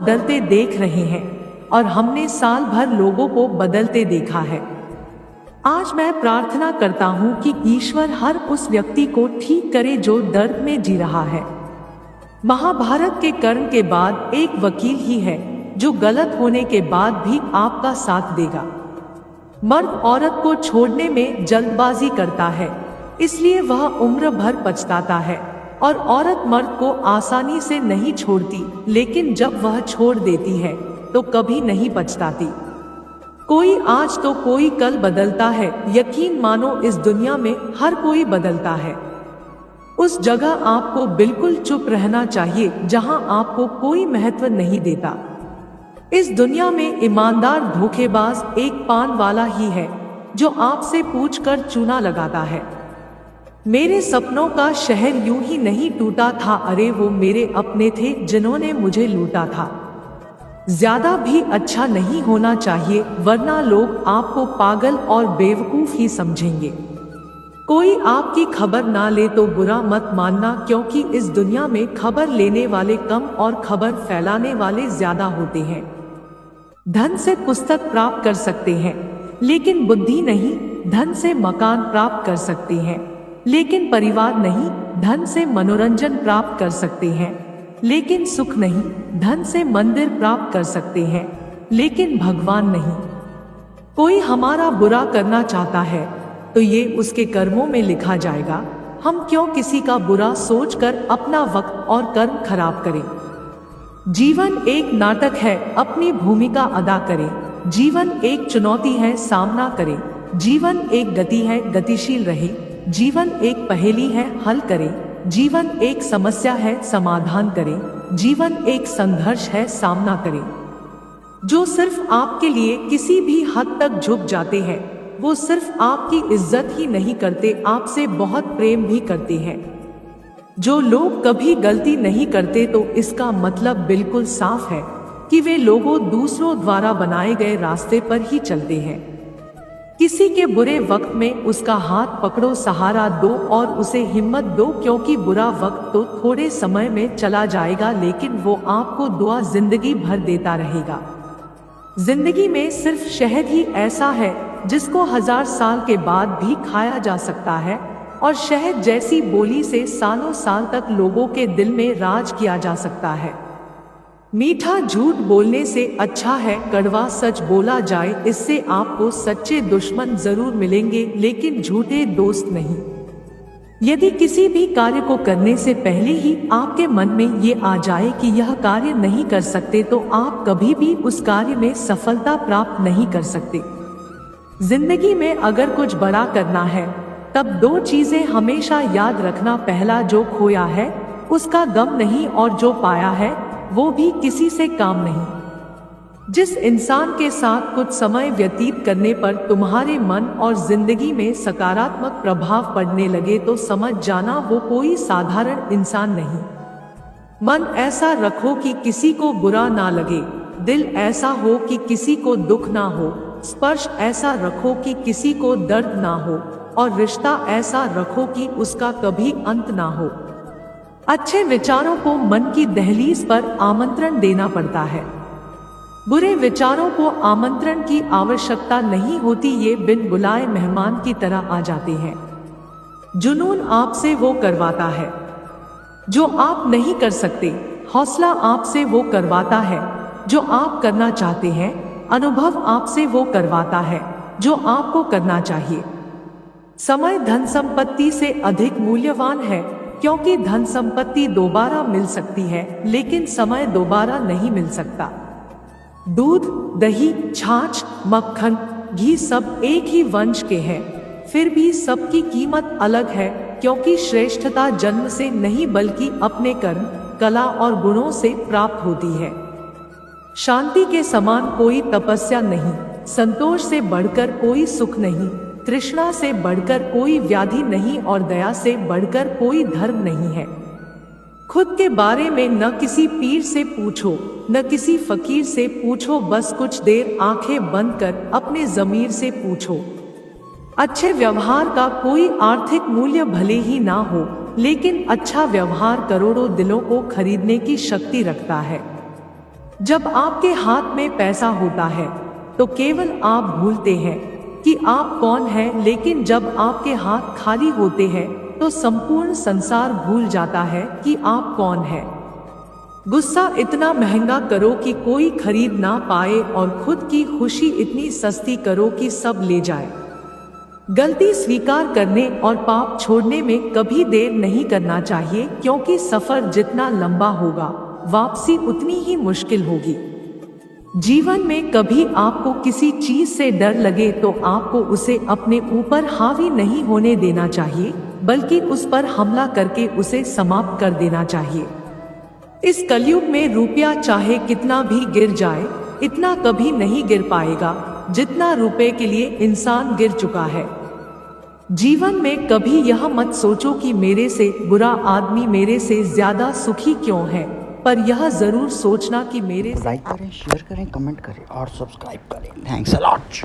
बदलते देख रहे हैं और हमने साल भर लोगों को बदलते देखा है। आज मैं प्रार्थना करता हूँ कि ईश्वर हर उस व्यक्ति को ठीक करे जो दर्द में जी रहा है। महाभारत के कर्ण के बाद एक वकील ही है जो गलत होने के बाद भी आपका साथ देगा। मर्द औरत को छोड़ने में जल्दबाजी करता है, इसलिए वह उम्र भर पछताता है, और औरत मर्द को आसानी से नहीं छोड़ती, लेकिन जब वह छोड़ देती है तो कभी नहीं पछताती। कोई आज तो कोई कल बदलता है। यकीन मानो इस दुनिया में हर कोई बदलता है। उस जगह आपको बिल्कुल चुप रहना चाहिए जहां आपको कोई महत्व नहीं देता। इस दुनिया में ईमानदार धोखेबाज एक पान वाला ही है जो आपसे पूछकर चूना लगाता है। मेरे सपनों का शहर यूं ही नहीं टूटा था, अरे वो मेरे अपने थे जिन्होंने मुझे लूटा था। ज्यादा भी अच्छा नहीं होना चाहिए, वरना लोग आपको पागल और बेवकूफ ही समझेंगे। कोई आपकी खबर ना ले तो बुरा मत मानना, क्योंकि इस दुनिया में खबर लेने वाले कम और खबर फैलाने वाले ज्यादा होते हैं। धन से पुस्तक प्राप्त कर सकते हैं, लेकिन बुद्धि नहीं। धन से मकान प्राप्त कर सकते हैं, लेकिन परिवार नहीं। धन से मनोरंजन प्राप्त कर सकते हैं, लेकिन सुख नहीं। धन से मंदिर प्राप्त कर सकते हैं, लेकिन भगवान नहीं। कोई हमारा बुरा करना चाहता है तो ये उसके कर्मों में लिखा जाएगा। हम क्यों किसी का बुरा सोचकर अपना वक्त और कर्म खराब करें। जीवन एक नाटक है, अपनी भूमिका अदा करें। जीवन एक चुनौती है, सामना करें। जीवन एक गति है, गतिशील रहे। जीवन एक पहेली है, हल करें। जीवन एक समस्या है, समाधान करें। जीवन एक संघर्ष है, सामना करें। जो सिर्फ आपके लिए किसी भी हद तक झुक जाते हैं, वो सिर्फ आपकी इज्जत ही नहीं करते, आपसे बहुत प्रेम भी करते हैं। जो लोग कभी गलती नहीं करते तो इसका मतलब बिल्कुल साफ है कि वे लोगों दूसरों द्वारा बनाए गए रास्ते पर ही चलते हैं। किसी के बुरे वक्त में उसका हाथ पकड़ो, सहारा दो और उसे हिम्मत दो, क्योंकि बुरा वक्त तो थोड़े समय में चला जाएगा, लेकिन वो आपको दुआ जिंदगी भर देता रहेगा। जिंदगी में सिर्फ शहद ही ऐसा है जिसको 1000 साल के बाद भी खाया जा सकता है, और शहद जैसी बोली से सालों साल तक लोगों के दिल में राज किया जा सकता है। मीठा झूठ बोलने से अच्छा है कड़वा सच बोला जाए। इससे आपको सच्चे दुश्मन जरूर मिलेंगे, लेकिन झूठे दोस्त नहीं। यदि किसी भी कार्य को करने से पहले ही आपके मन में ये आ जाए कि यह कार्य नहीं कर सकते, तो आप कभी भी उस कार्य में सफलता प्राप्त नहीं कर सकते। जिंदगी में अगर कुछ बड़ा करना है तब 2 चीजें हमेशा याद रखना। पहला, जो खोया है उसका गम नहीं, और जो पाया है वो भी किसी से काम नहीं। जिस इंसान के साथ कुछ समय व्यतीत करने पर तुम्हारे मन और जिंदगी में सकारात्मक प्रभाव पड़ने लगे तो समझ जाना वो कोई साधारण इंसान नहीं। मन ऐसा रखो कि किसी को बुरा ना लगे, दिल ऐसा हो कि किसी को दुख ना हो, स्पर्श ऐसा रखो कि किसी को दर्द ना हो, और रिश्ता ऐसा रखो कि उसका कभी अंत ना हो। अच्छे विचारों को मन की दहलीज पर आमंत्रण देना पड़ता है, बुरे विचारों को आमंत्रण की आवश्यकता नहीं होती, ये बिन बुलाए मेहमान की तरह आ जाते हैं। जुनून आपसे वो करवाता है जो आप नहीं कर सकते, हौसला आपसे वो करवाता है जो आप करना चाहते हैं, अनुभव आपसे वो करवाता है जो आपको करना चाहिए। समय धन संपत्ति से अधिक मूल्यवान है, क्योंकि धन संपत्ति दोबारा मिल सकती है, लेकिन समय दोबारा नहीं मिल सकता। दूध, दही, छाछ, मक्खन, घी सब एक ही वंश के हैं, फिर भी सबकी कीमत अलग है, क्योंकि श्रेष्ठता जन्म से नहीं बल्कि अपने कर्म, कला और गुणों से प्राप्त होती है। शांति के समान कोई तपस्या नहीं, संतोष से बढ़कर कोई सुख नहीं, तृष्णा से बढ़कर कोई व्याधि नहीं, और दया से बढ़कर कोई धर्म नहीं है। खुद के बारे में न किसी पीर से पूछो, न किसी फकीर से पूछो, बस कुछ देर आंखें बंद कर अपने ज़मीर से पूछो। अच्छे व्यवहार का कोई आर्थिक मूल्य भले ही ना हो, लेकिन अच्छा व्यवहार करोड़ों दिलों को खरीदने की शक्ति रखता है। जब आपके हाथ में पैसा होता है तो केवल आप भूलते हैं कि आप कौन हैं, लेकिन जब आपके हाथ खाली होते हैं तो संपूर्ण संसार भूल जाता है कि आप कौन हैं। गुस्सा इतना महंगा करो कि कोई खरीद ना पाए और खुद की खुशी इतनी सस्ती करो कि सब ले जाए। गलती स्वीकार करने और पाप छोड़ने में कभी देर नहीं करना चाहिए, क्योंकि सफर जितना लंबा होगा वापसी उतनी ही मुश्किल होगी। जीवन में कभी आपको किसी चीज से डर लगे तो आपको उसे अपने ऊपर हावी नहीं होने देना चाहिए, बल्कि उस पर हमला करके उसे समाप्त कर देना चाहिए। इस कलयुग में रुपया चाहे कितना भी गिर जाए, इतना कभी नहीं गिर पाएगा जितना रुपए के लिए इंसान गिर चुका है। जीवन में कभी यह मत सोचो कि मेरे से बुरा आदमी मेरे से ज्यादा सुखी क्यों है, पर यह जरूर सोचना कि मेरे लाइक करें, शेयर करें, कमेंट करें और सब्सक्राइब करें। Thanks a lot.